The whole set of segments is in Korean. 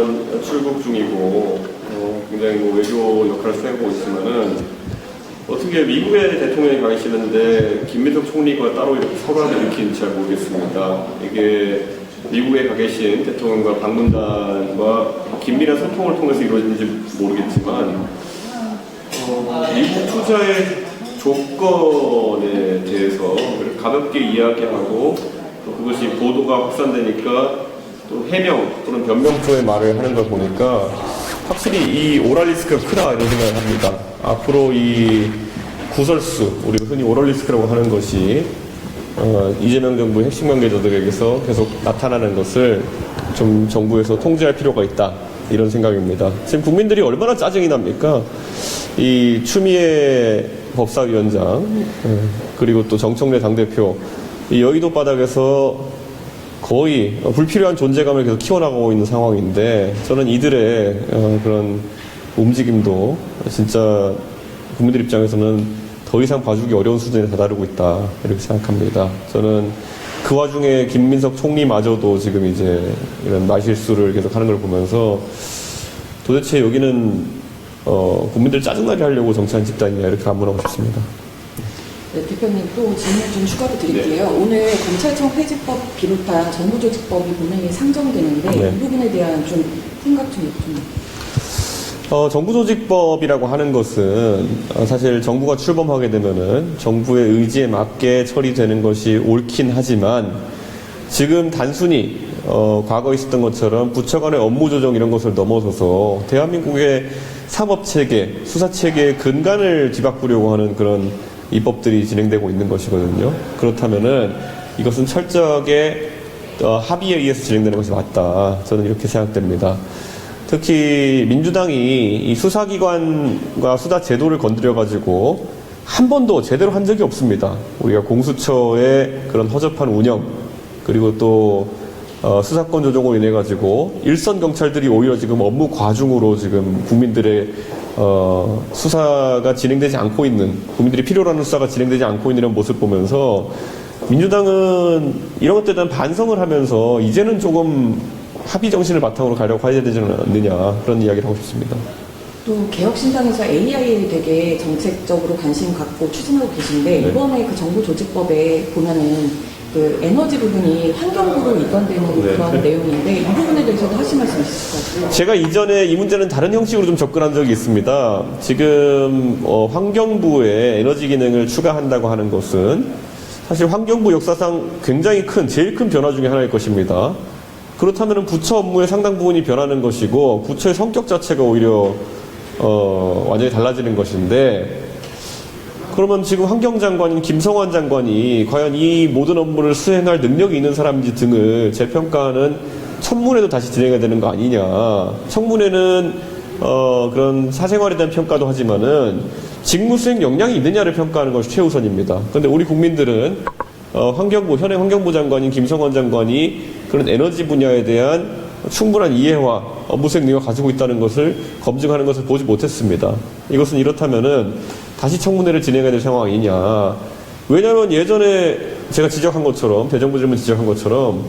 그동안 출국 중이고 굉장히 외교 역할을 수행하고 있지만은 어떻게 미국의 대통령이 가 계시는데 김민석 총리가 따로 이렇게 서로를 일으키는지 잘 모르겠습니다. 이게 미국에 가 계신 대통령과 방문단과 긴밀한 소통을 통해서 이루어지는지 모르겠지만 미국 투자의 조건에 대해서 가볍게 이야기하고 또 그것이 보도가 확산되니까 또 해명 또는 변명조의 말을 하는 걸 보니까 확실히 이 오랄 리스크가 크다 이런 생각을 합니다. 앞으로 이 구설수, 우리가 흔히 오랄 리스크라고 하는 것이 이재명 정부의 핵심 관계자들에게서 계속 나타나는 것을 좀 정부에서 통제할 필요가 있다 이런 생각입니다. 지금 국민들이 얼마나 짜증이 납니까? 이 추미애 법사위원장 그리고 또 정청래 당대표 이 여의도 바닥에서 거의 불필요한 존재감을 계속 키워나가고 있는 상황인데 저는 이들의 그런 움직임도 진짜 국민들 입장에서는 더 이상 봐주기 어려운 수준에 다다르고 있다 이렇게 생각합니다. 저는 그 와중에 김민석 총리마저도 지금 이제 이런 말실수를 계속 하는 걸 보면서 도대체 여기는 국민들 짜증나게 하려고 정치한 집단이냐 이렇게 반문하고 싶습니다. 네, 대표님 또 질문 좀 추가로 드릴게요. 네. 오늘 검찰청 폐지법 비롯한 정부조직법이 본회의에 상정되는데 네. 이 부분에 대한 좀 생각 좀 여쭙니다. 정부조직법이라고 하는 것은 사실 정부가 출범하게 되면은 정부의 의지에 맞게 처리되는 것이 옳긴 하지만 지금 단순히 과거에 있었던 것처럼 부처 간의 업무 조정 이런 것을 넘어서서 대한민국의 사법체계, 수사체계의 근간을 뒤바꾸려고 하는 그런 입법들이 진행되고 있는 것이거든요. 그렇다면은 이것은 철저하게 합의에 의해서 진행되는 것이 맞다. 저는 이렇게 생각됩니다. 특히 민주당이 이 수사기관과 수사제도를 건드려가지고 한 번도 제대로 한 적이 없습니다. 우리가 공수처의 그런 허접한 운영 그리고 또 수사권 조정으로 인해 가지고 일선 경찰들이 오히려 지금 업무 과중으로 지금 국민들의 수사가 진행되지 않고 있는 국민들이 필요로 하는 수사가 진행되지 않고 있는 이런 모습 보면서 민주당은 이런 것들에 대한 반성을 하면서 이제는 조금 합의 정신을 바탕으로 가려고 해야 되지 않느냐 그런 이야기를 하고 싶습니다. 또 개혁신당에서 AI에 되게 정책적으로 관심 갖고 추진하고 계신데 네. 이번에 그 정부조직법에 보면은 그 에너지 부분이 환경부로 이관되는 네. 그런 내용인데 이 부분에 대해서도 하실 말씀 있으실 것 같아요. 제가 이전에 이 문제는 다른 형식으로 좀 접근한 적이 있습니다. 지금 환경부에 에너지 기능을 추가한다고 하는 것은 사실 환경부 역사상 굉장히 제일 큰 변화 중에 하나일 것입니다. 그렇다면 부처 업무의 상당 부분이 변하는 것이고 부처의 성격 자체가 오히려 완전히 달라지는 것인데 그러면 지금 환경장관인 김성환 장관이 과연 이 모든 업무를 수행할 능력이 있는 사람인지 등을 재평가하는 청문회도 다시 진행해야 되는 거 아니냐. 청문회는 그런 사생활에 대한 평가도 하지만은 직무 수행 역량이 있느냐를 평가하는 것이 최우선입니다. 그런데 우리 국민들은 현행 환경부 장관인 김성환 장관이 그런 에너지 분야에 대한 충분한 이해와 업무 수행 능력을 가지고 있다는 것을 검증하는 것을 보지 못했습니다. 이것은 이렇다면은 다시 청문회를 진행해야 될 상황 아니냐. 왜냐하면 예전에 제가 지적한 것처럼 대정부 질문 지적한 것처럼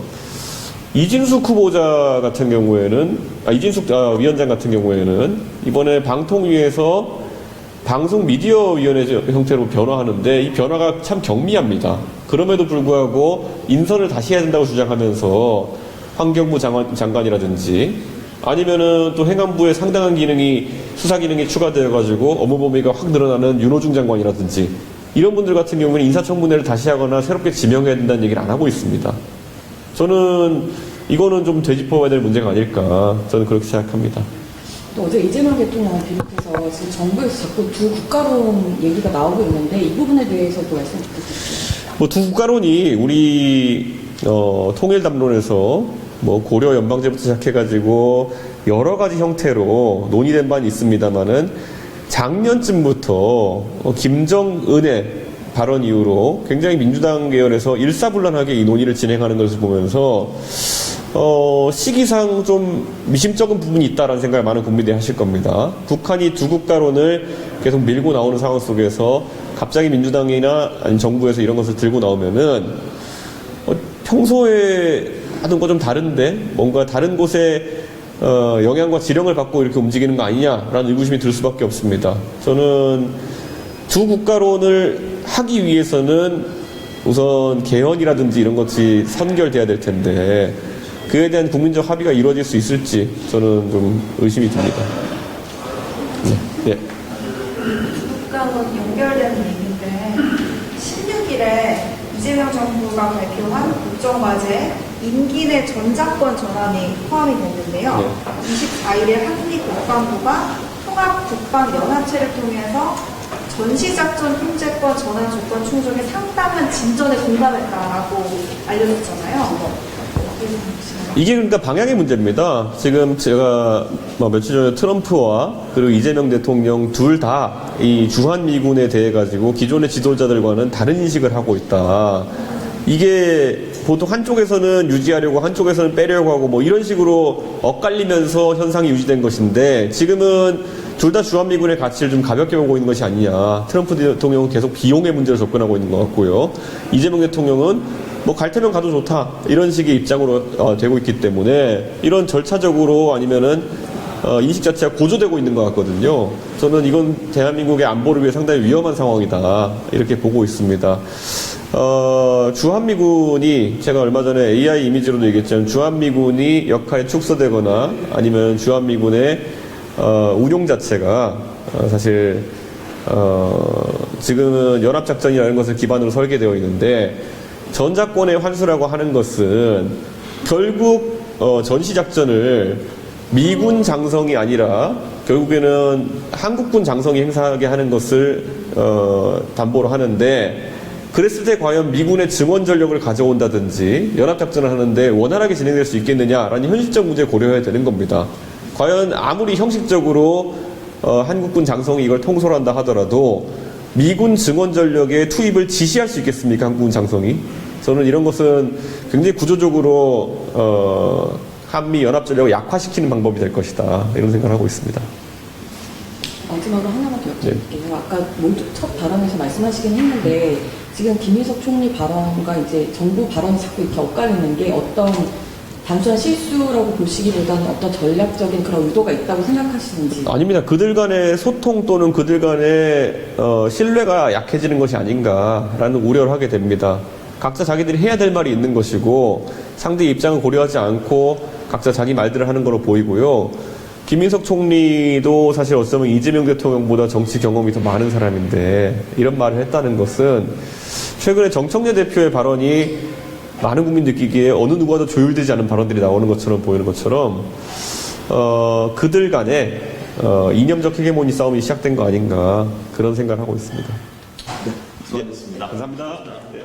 이진숙 후보자 같은 경우에는 이진숙 위원장 같은 경우에는 이번에 방통위에서 방송미디어위원회 형태로 변화하는데 이 변화가 참 경미합니다. 그럼에도 불구하고 인선을 다시 해야 된다고 주장하면서 환경부 장관이라든지 아니면은 또 행안부에 상당한 기능이 수사 기능이 추가되어가지고 업무 범위가 확 늘어나는 윤호중 장관이라든지 이런 분들 같은 경우는 인사청문회를 다시 하거나 새롭게 지명해야 된다는 얘기를 안 하고 있습니다. 저는 이거는 좀 되짚어봐야 될 문제가 아닐까 저는 그렇게 생각합니다. 또 어제 이재명 대통령 비롯해서 지금 정부에서 자꾸 두 국가론 얘기가 나오고 있는데 이 부분에 대해서도 말씀 부탁드립니다. 두 국가론이 우리 통일담론에서 고려 연방제부터 시작해가지고 여러 가지 형태로 논의된 바는 있습니다만은 작년쯤부터 김정은의 발언 이후로 굉장히 민주당 계열에서 일사불란하게 이 논의를 진행하는 것을 보면서 시기상 좀 미심쩍은 부분이 있다라는 생각을 많은 국민들이 하실 겁니다. 북한이 두 국가론을 계속 밀고 나오는 상황 속에서 갑자기 민주당이나 아니면 정부에서 이런 것을 들고 나오면은 평소에 하던 거 좀 다른데 뭔가 다른 곳에 영향과 지령을 받고 이렇게 움직이는 거 아니냐라는 의구심이 들 수밖에 없습니다. 저는 두 국가론을 하기 위해서는 우선 개헌이라든지 이런 것이 선결돼야 될 텐데 그에 대한 국민적 합의가 이루어질 수 있을지 저는 좀 의심이 듭니다. 예. 국가론 연결되는 얘기인데 16일에 이재명 정부가 발표한 국정과제 임기 내 전작권 전환이 포함이 됐는데요. 24일에 한국국방부가 통합국방연합체를 통해서 전시작전 통제권 전환 조건 충족에 상당한 진전에 공감했다라고 알려졌잖아요. 이게 그러니까 방향의 문제입니다. 지금 제가 며칠 전에 트럼프와 그리고 이재명 대통령 둘 다 이 주한미군에 대해 가지고 기존의 지도자들과는 다른 인식을 하고 있다. 이게 보통 한쪽에서는 유지하려고 한쪽에서는 빼려고 하고 뭐 이런 식으로 엇갈리면서 현상이 유지된 것인데 지금은 둘 다 주한미군의 가치를 좀 가볍게 보고 있는 것이 아니냐. 트럼프 대통령은 계속 비용의 문제로 접근하고 있는 것 같고요. 이재명 대통령은 뭐 갈 테면 가도 좋다 이런 식의 입장으로 되고 있기 때문에 이런 절차적으로 아니면은 인식 자체가 고조되고 있는 것 같거든요. 저는 이건 대한민국의 안보를 위해 상당히 위험한 상황이다 이렇게 보고 있습니다. 주한미군이 제가 얼마 전에 AI 이미지로도 얘기했지만 주한미군이 역할이 축소되거나 아니면 주한미군의 운용 자체가 사실 지금은 연합작전이라는 것을 기반으로 설계되어 있는데 전작권의 환수라고 하는 것은 결국 전시작전을 미군 장성이 아니라 결국에는 한국군 장성이 행사하게 하는 것을 담보로 하는데 그랬을 때 과연 미군의 증원 전력을 가져온다든지 연합작전을 하는데 원활하게 진행될 수 있겠느냐라는 현실적 문제를 고려해야 되는 겁니다. 과연 아무리 형식적으로 한국군 장성이 이걸 통솔한다 하더라도 미군 증원 전력의 투입을 지시할 수 있겠습니까? 한국군 장성이? 저는 이런 것은 굉장히 구조적으로 한미 연합 전력을 약화시키는 방법이 될 것이다. 이런 생각을 하고 있습니다. 마지막으로 하나만 더 여쭤볼게요. 아까 먼저 첫 발언에서 말씀하시긴 했는데 지금 김인석 총리 발언과 이제 정부 발언이 자꾸 이렇게 엇갈리는 게 어떤 단순한 실수라고 보시기보다는 어떤 전략적인 그런 의도가 있다고 생각하시는지. 아닙니다. 그들 간의 소통 또는 그들 간의 신뢰가 약해지는 것이 아닌가라는 우려를 하게 됩니다. 각자 자기들이 해야 될 말이 있는 것이고 상대의 입장을 고려하지 않고 각자 자기 말들을 하는 걸로 보이고요. 김인석 총리도 사실 어쩌면 이재명 대통령보다 정치 경험이 더 많은 사람인데 이런 말을 했다는 것은 최근에 정청래 대표의 발언이 많은 국민 느끼기에 어느 누구와도 조율되지 않은 발언들이 나오는 것처럼 보이는 것처럼 그들 간에 이념적 헤게모니 싸움이 시작된 거 아닌가 그런 생각을 하고 있습니다. 네, 수고하셨습니다. 감사합니다. 네.